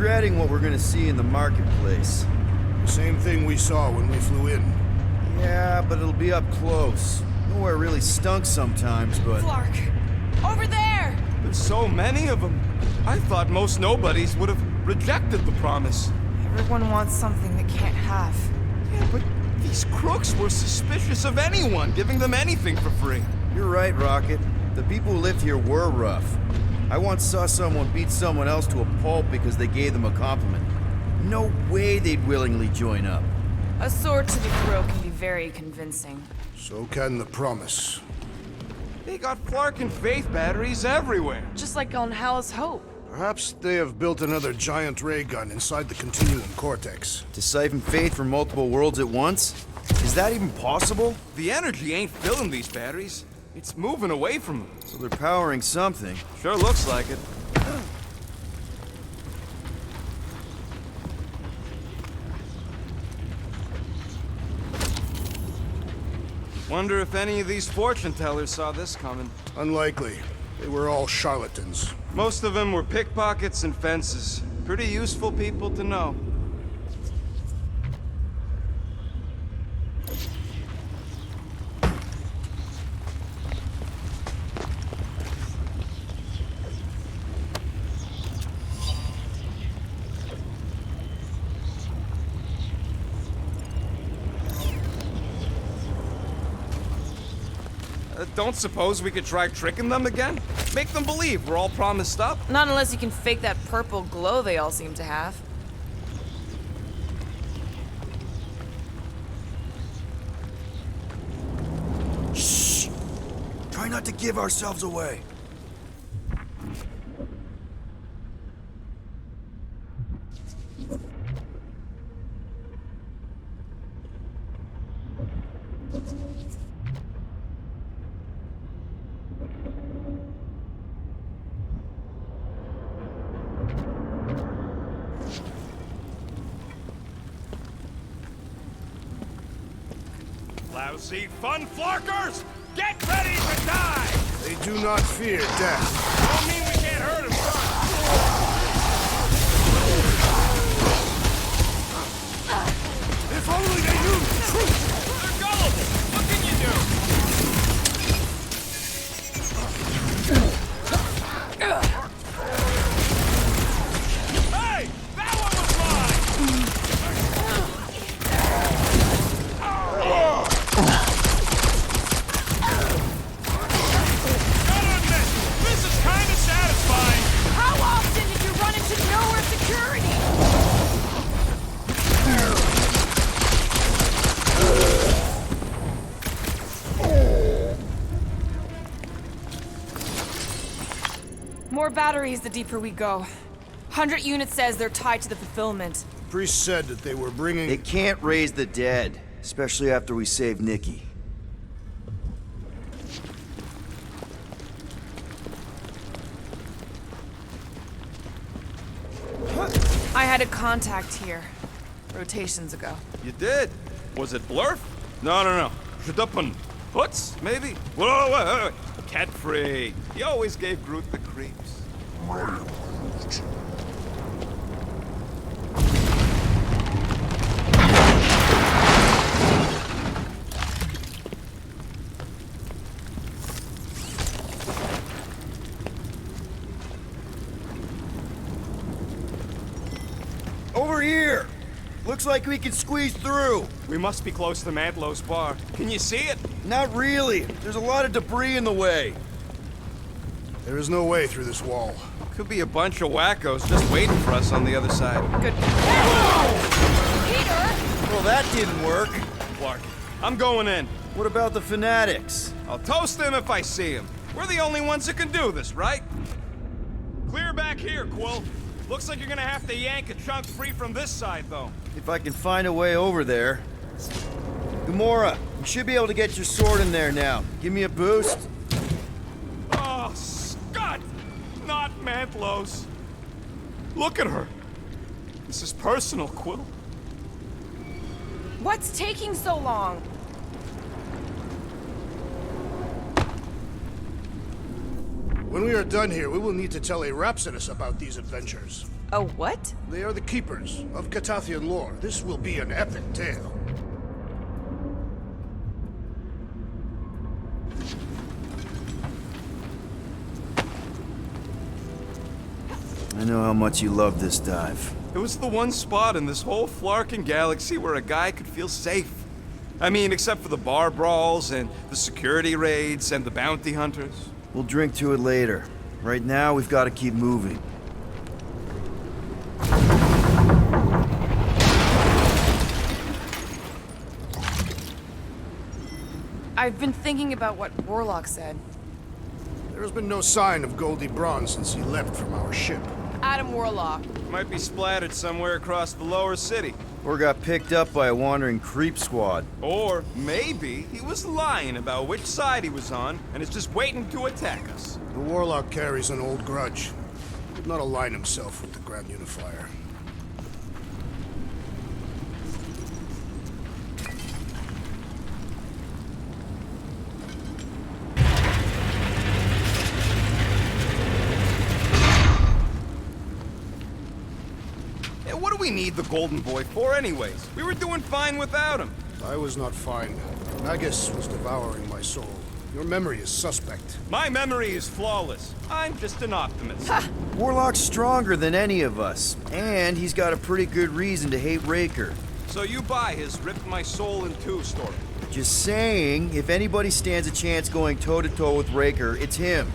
dreading what we're gonna see in the marketplace. The same thing we saw when we flew in. Yeah, but it'll be up close. Nowhere really stunk sometimes, but... Clark! Over there! There's so many of them. I thought most nobodies would have rejected the promise. Everyone wants something they can't have. Yeah, but these crooks were suspicious of anyone giving them anything for free. You're right, Rocket. The people who lived here were rough. I once saw someone beat someone else to a pulp because they gave them a compliment. No way they'd willingly join up. A sword to the throat can be very convincing. So can the promise. They got Clark and Faith batteries everywhere. Just like on Hal's Hope. Perhaps they have built another giant ray gun inside the Continuum Cortex. To siphon faith from multiple worlds at once? Is that even possible? The energy ain't filling these batteries. It's moving away from them. So they're powering something. Sure looks like it. Wonder if any of these fortune tellers saw this coming. Unlikely. They were all charlatans. Most of them were pickpockets and fences. Pretty useful people to know. Don't suppose we could try tricking them again? Make them believe we're all promised up? Not unless you can fake that purple glow they all seem to have. Shh! Try not to give ourselves away. Lousy fun flarkers! Get ready to die! They do not fear death. Don't mean we can't hurt them, son! If only they knew the truth! They're gullible! What can you do? Hey! That one was mine! Gotta admit, this is kinda satisfying! How often did you run into Knowhere security? More batteries the deeper we go. 100 units says they're tied to the fulfillment. Priest said that they were bringing... They can't raise the dead, especially after we saved Nikki. I had a contact here. Rotations ago. You did? Was it Blurf? No. Shadupun. Hoots, maybe? Whoa. Cat free. He always gave Groot the creeps. Over here! Looks like we can squeeze through. We must be close to Mantlow's bar. Can you see it? Not really. There's a lot of debris in the way. There is no way through this wall. Could be a bunch of wackos just waiting for us on the other side. Good. Peter! Well, that didn't work. Clark, I'm going in. What about the fanatics? I'll toast them if I see them. We're the only ones that can do this, right? Clear back here, Quill. Looks like you're gonna have to yank a chunk free from this side, though. If I can find a way over there. Gamora, you should be able to get your sword in there now. Give me a boost. Oh, Scott! Not Mantlow's. Look at her. This is personal, Quill. What's taking so long? When we are done here, we will need to tell a Rhapsodus about these adventures. A what? They are the keepers of Catathian lore. This will be an epic tale. I know how much you love this dive. It was the one spot in this whole Flarkin galaxy where a guy could feel safe. I mean, except for the bar brawls and the security raids and the bounty hunters. We'll drink to it later. Right now, we've got to keep moving. I've been thinking about what Warlock said. There has been no sign of Goldie Braun since he left from our ship. Adam Warlock. Might be splattered somewhere across the lower city. Or got picked up by a wandering creep squad. Or maybe he was lying about which side he was on and is just waiting to attack us. The Warlock carries an old grudge. He did not align himself with the Grand Unifier. Hey, what do we need the Golden Boy for anyways? We were doing fine without him. I was not fine. Magus was devouring my soul. Your memory is suspect. My memory is flawless. I'm just an optimist. Warlock's stronger than any of us, and he's got a pretty good reason to hate Raker. So you buy his ripped my soul in two story. Just saying, if anybody stands a chance going toe-to-toe with Raker, it's him.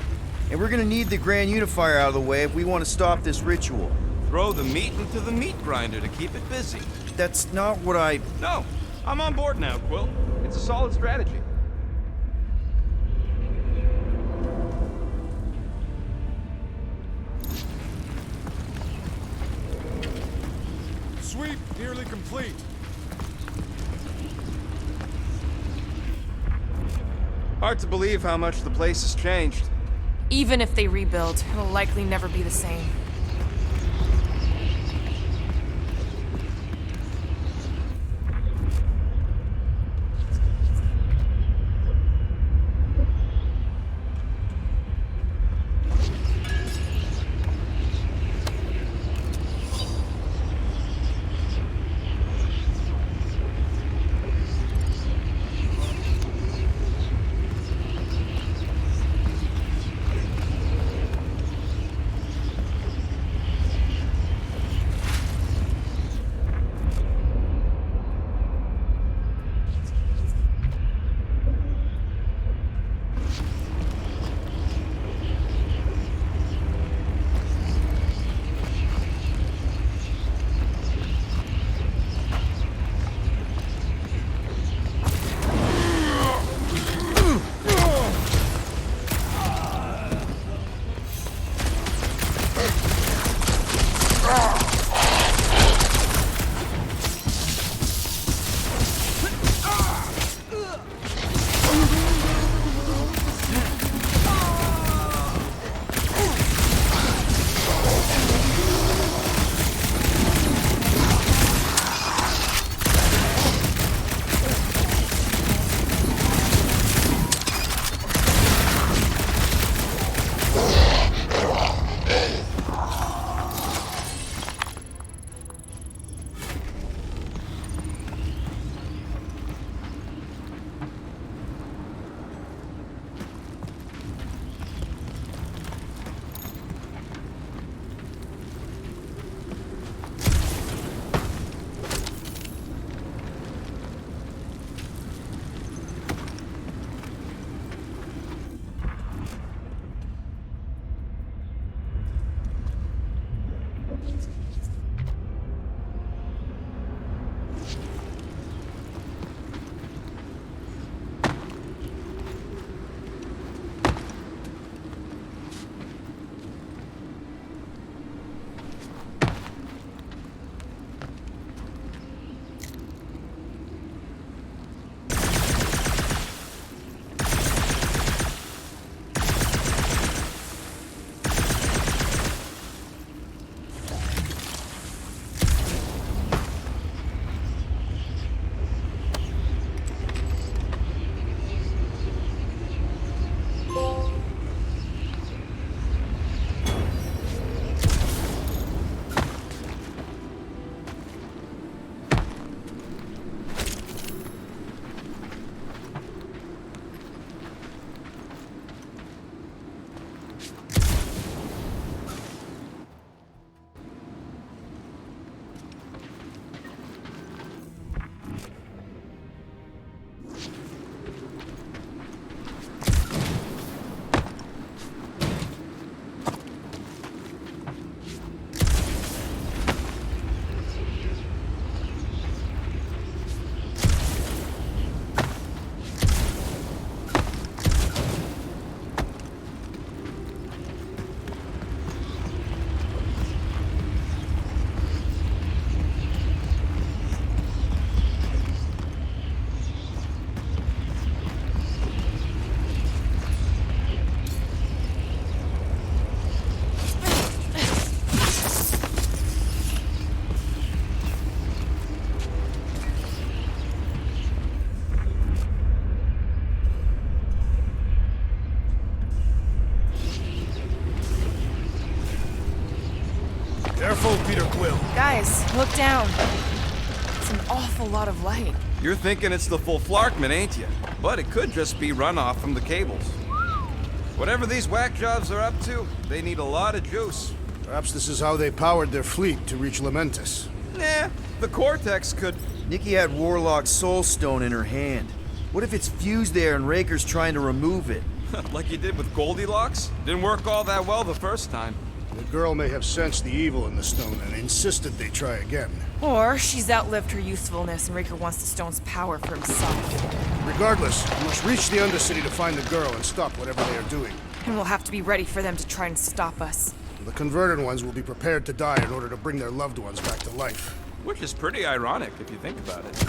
And we're gonna need the Grand Unifier out of the way if we want to stop this ritual. Throw the meat into the meat grinder to keep it busy. That's not what I... No, I'm on board now, Quill. It's a solid strategy. Sweep nearly complete. Hard to believe how much the place has changed. Even if they rebuild, it'll likely never be the same. Careful, Peter Quill. Guys, look down. It's an awful lot of light. You're thinking it's the full Flarkman, ain't you? But it could just be runoff from the cables. Whatever these whack jobs are up to, they need a lot of juice. Perhaps this is how they powered their fleet to reach Lamentus. Nah, the Cortex could... Nikki had Warlock's soul stone in her hand. What if it's fused there and Raker's trying to remove it? like you did with Goldilocks? Didn't work all that well the first time. The girl may have sensed the evil in the stone and insisted they try again. Or she's outlived her usefulness and Raker wants the stone's power for himself. Regardless, we must reach the Undercity to find the girl and stop whatever they are doing. And we'll have to be ready for them to try and stop us. The converted ones will be prepared to die in order to bring their loved ones back to life. Which is pretty ironic if you think about it.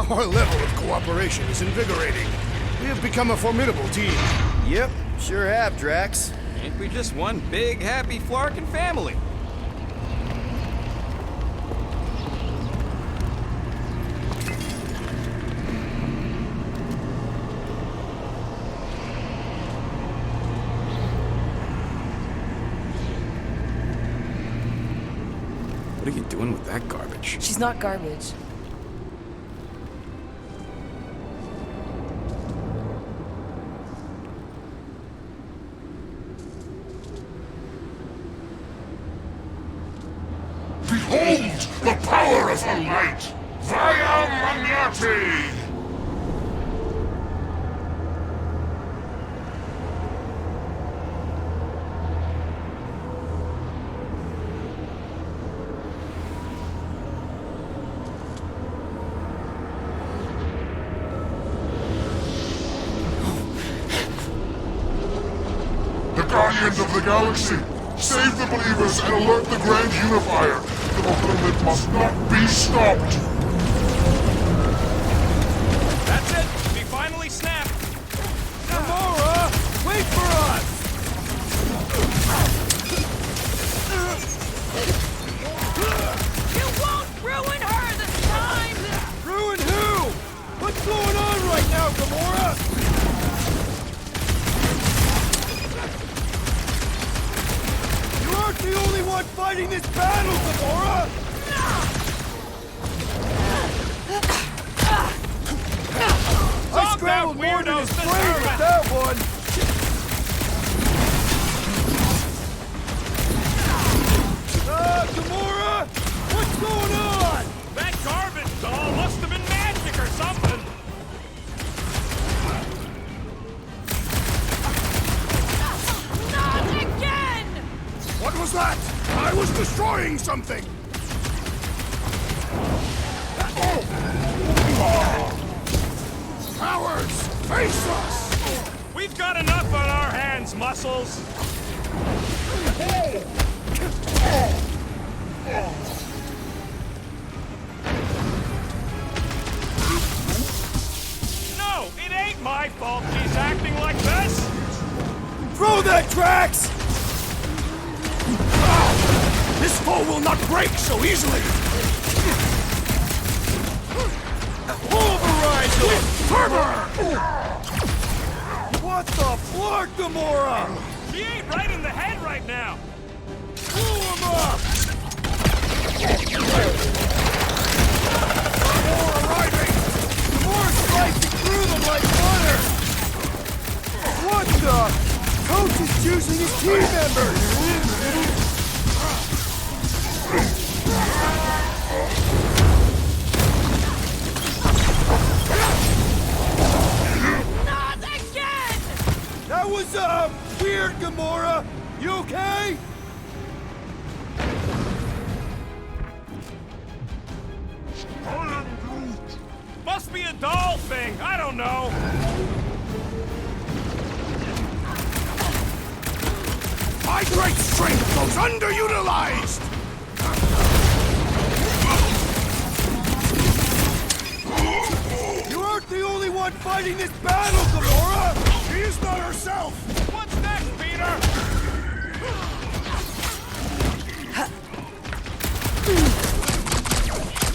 Our level of cooperation is invigorating. We have become a formidable team. Yep, sure have, Drax. Ain't we just one big, happy Flarkin family? What are you doing with that garbage? She's not garbage. Behold the power of her light! Via Magnati! The Guardians of the Galaxy! Save the Believers and alert the Grand Unifier! The movement must not be stopped! That's it! We finally snapped! Gamora! Wait for us! You won't ruin her this time! Ruin who? What's going on right now, Gamora? You aren't the only one fighting this battle, Gamora! I scrambled more than his brain with that one! Gamora! What's going on? That garbage doll must have been magic or something! Not again! What was that? I was destroying something! Cowards! Face us! We've got enough on our hands, Muscles! No, it ain't my fault she's acting like this! Throw that, Drax! This foe will not break so easily! Pulverize him! Fervor! What the flark, Gamora? She ain't right in the head right now! Pull him up! More arriving! More slicing through them like butter! What the? Coach is choosing his team members! Not again! That was, weird, Gamora! You okay? Must be a doll thing, I don't know! My great strength goes underutilized! You aren't the only one fighting this battle, Gamora! She is not herself! What's next, Peter?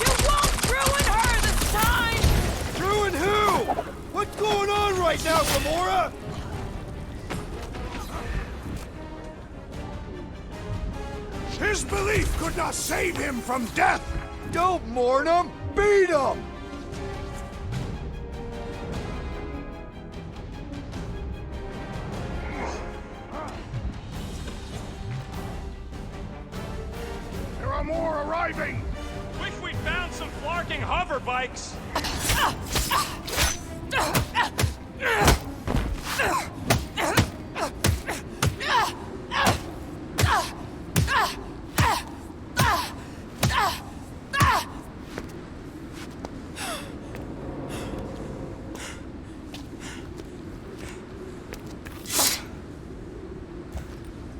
You won't ruin her this time! Ruin who? What's going on right now, Gamora? His belief could not save him from death! Don't mourn him! Beat him! There are more arriving! Wish we'd found some flarking hover bikes.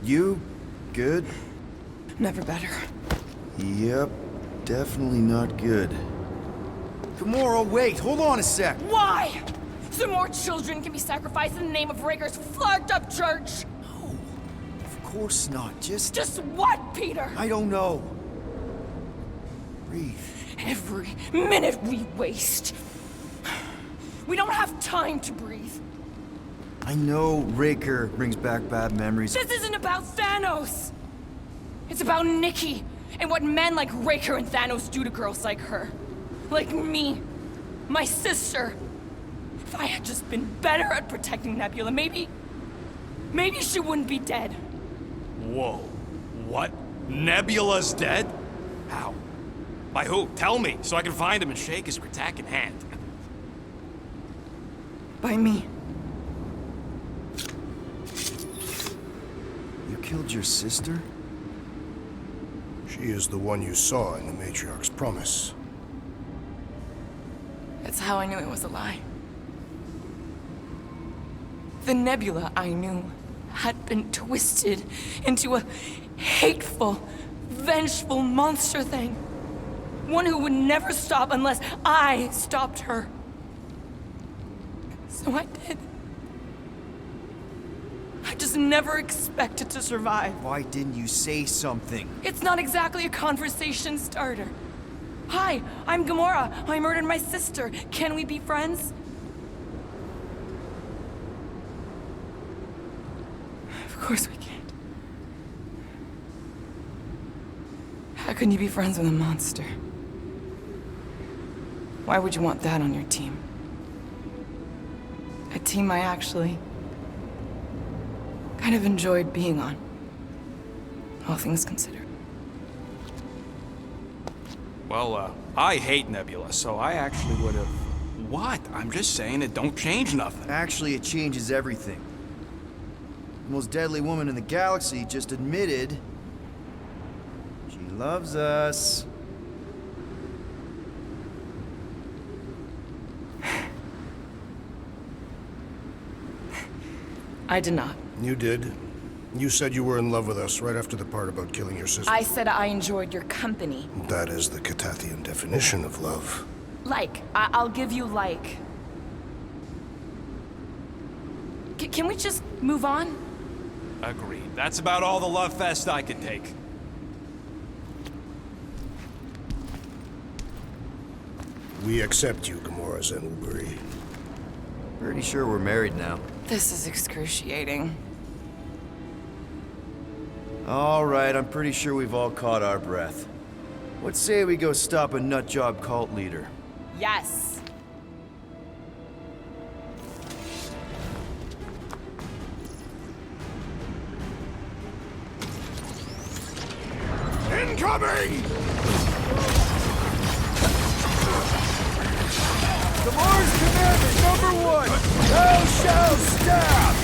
You good? Never better. Yep, definitely not good. Gamora, wait! Hold on a sec! Why? So more children can be sacrificed in the name of Raker's flarked up church? No, of course not. Just What, Peter? I don't know. Breathe. Every minute we waste. We don't have time to breathe. I know Raker brings back bad memories. This isn't about Thanos. It's about Nikki and what men like Raker and Thanos do to girls like her. Like me. My sister. If I had just been better at protecting Nebula, maybe she wouldn't be dead. Whoa. What? Nebula's dead? How? By who? Tell me, so I can find him and shake his Kratak hand. By me. You killed your sister? She is the one you saw in the Matriarch's promise. That's how I knew it was a lie. The Nebula I knew had been twisted into a hateful, vengeful monster thing. One who would never stop unless I stopped her. So I did. I just never expected to survive. Why didn't you say something? It's not exactly a conversation starter. Hi, I'm Gamora. I murdered my sister. Can we be friends? Of course we can't. How can you be friends with a monster? Why would you want that on your team? A team I actually kind of enjoyed being on. All things considered. Well, I hate Nebula, so I actually would have... What? I'm just saying it don't change nothing. Actually, it changes everything. The most deadly woman in the galaxy just admitted she loves us. I did not. You did. You said you were in love with us right after the part about killing your sister. I said I enjoyed your company. That is the Catathian definition of love. I'll give you like. Can we just move on? Agreed. That's about all the love fest I can take. We accept you, Gamora Zenwuberi. Pretty sure we're married now. This is excruciating. All right, I'm pretty sure we've all caught our breath. What say we go stop a nutjob cult leader? Yes. Incoming! Gamora's commandment #1! Thou shalt stab!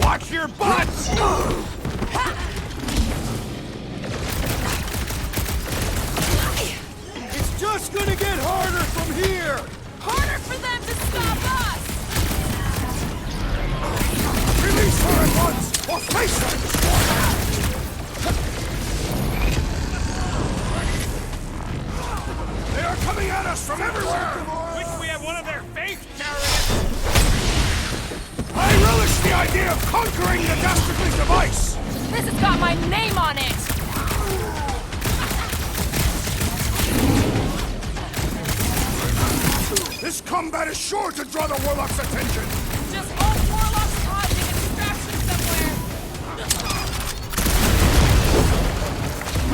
Watch your butts! It's just gonna get harder from here! Harder for them to stop us! once, or face it! They are coming at us from everywhere! Wish we had one of their faith chariots! I relish the idea of conquering the dastardly device! This has got my name on it! This combat is sure to draw the Warlock's attention! Just hope Warlock's causing a distraction somewhere!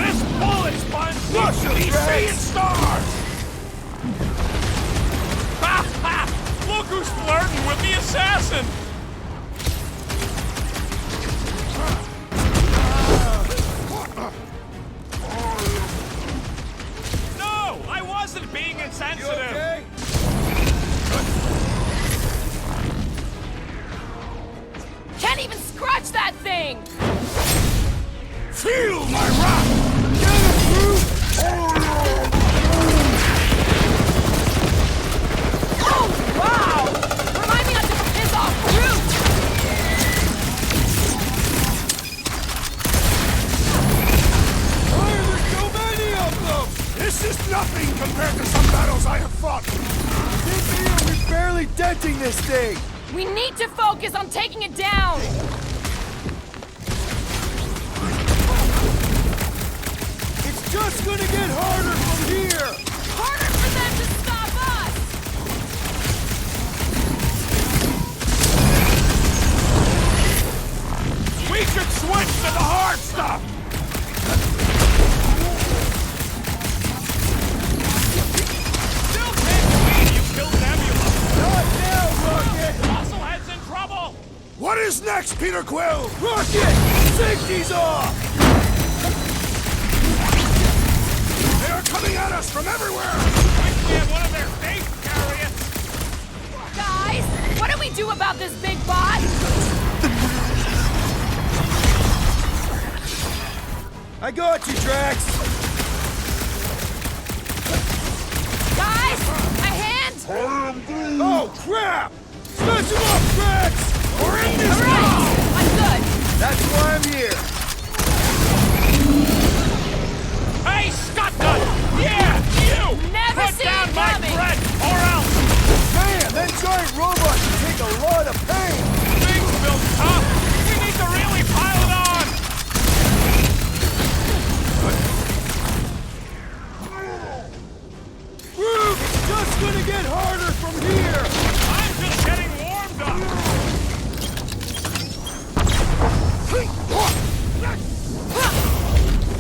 This bullet sponge Look, he's seeing stars! Ha ha! Look who's flirting with the assassin! No! I wasn't being insensitive! Can't even scratch that thing! Feel my wrath! Get it, Groot! Oh, wow! Remind me not to piss off Groot! Why are there so many of them? This is nothing compared to some battles I have fought! We're barely denting this thing! We need to focus on taking it down! It's just gonna get harder from here! Harder for them to stop us! We should switch to the hard stuff! Still can't believe you killed Nebula! Not now, Rocket! Fossilhead's in trouble! What is next, Peter Quill? Rocket! Safety's off! They are coming at us from everywhere! Wish we had one of their faith chariots! Guys, what do we do about this big bot? I got you, Drax! Guys, a hand? Oh, crap! Smash him up, Drax! We're in this All right, I'm good. That's why I'm here! Hey, Scott Gun! Yeah, you! Never Put seen down it my coming. bread, or else! Man, that giant robot can take a lot of pain! Things built tough! We need to really pile it on! Groot, it's just gonna get harder from here! I'm just getting warmed up!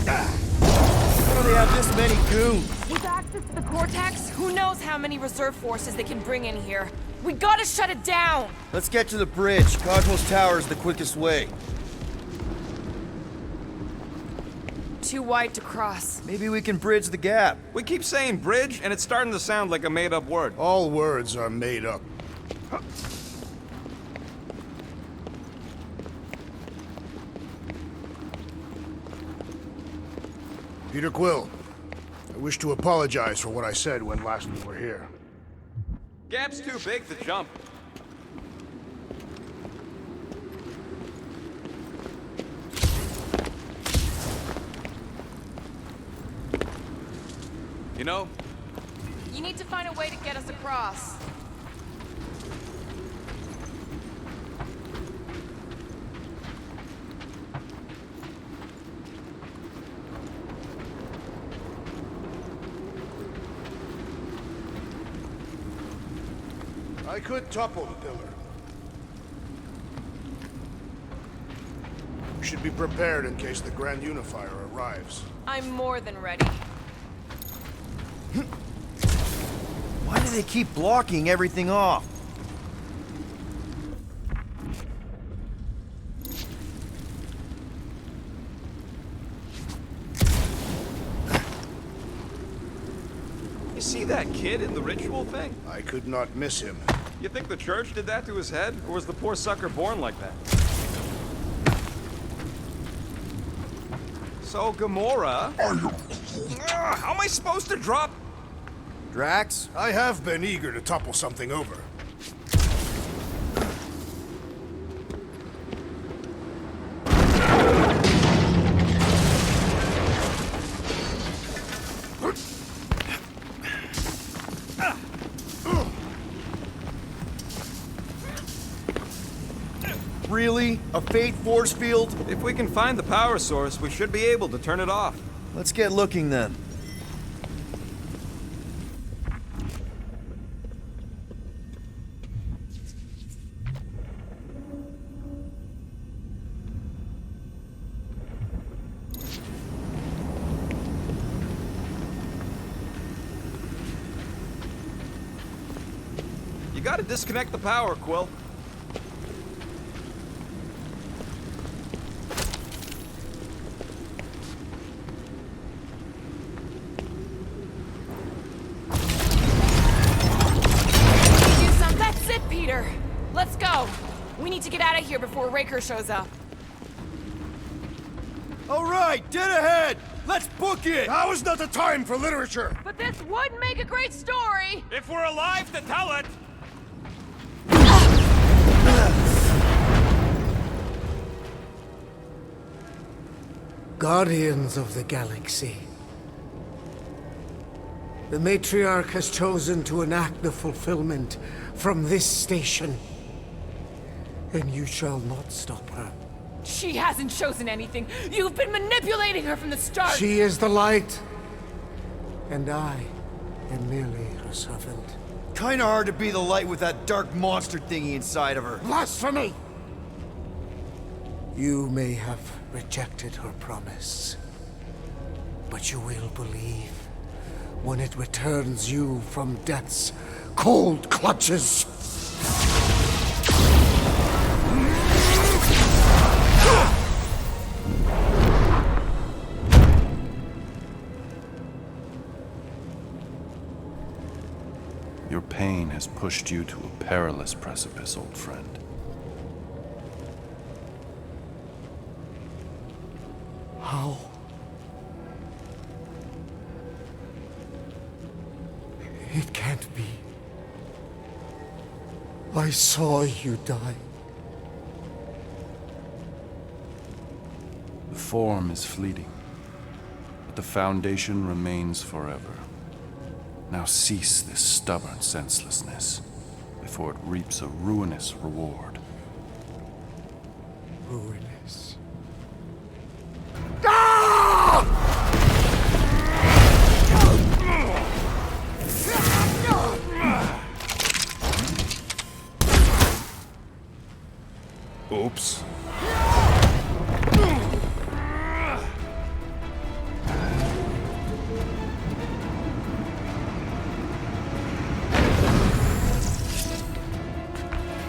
How do they have this many goons? With access to the Cortex, who knows how many reserve forces they can bring in here. We gotta shut it down! Let's get to the bridge. Cosmos Tower is the quickest way. Too wide to cross. Maybe we can bridge the gap. We keep saying bridge, and it's starting to sound like a made-up word. All words are made up. Peter Quill, I wish to apologize for what I said when last we were here. Gap's too big to jump. You know, You need to find a way to get us across. I could topple the pillar. We should be prepared in case the Grand Unifier arrives. I'm more than ready. Why do they keep blocking everything off? you see that kid in the ritual thing? I could not miss him. You think the church did that to his head, or was the poor sucker born like that? So, Gamora... how am I supposed to drop... Drax? I have been eager to topple something over. really? A fate force field? If we can find the power source, we should be able to turn it off. Let's get looking then. You gotta disconnect the power, Quill. That's it, Peter. Let's go. We need to get out of here before Raker shows up. All right, dead ahead! Let's book it! Now is not the time for literature! But this would make a great story. If we're alive to tell it! Guardians of the Galaxy. The Matriarch has chosen to enact the fulfillment from this station. And you shall not stop her. She hasn't chosen anything. You've been manipulating her from the start. She is the light. And I am merely her servant. Kinda hard to be the light with that dark monster thingy inside of her. Blasphemy! You may have rejected her promise, but you will believe when it returns you from death's cold clutches. Your pain has pushed you to a perilous precipice, old friend. How? It can't be. I saw you die. The form is fleeting, but the foundation remains forever. Now cease this stubborn senselessness before it reaps a ruinous reward. Ruinous. Oops.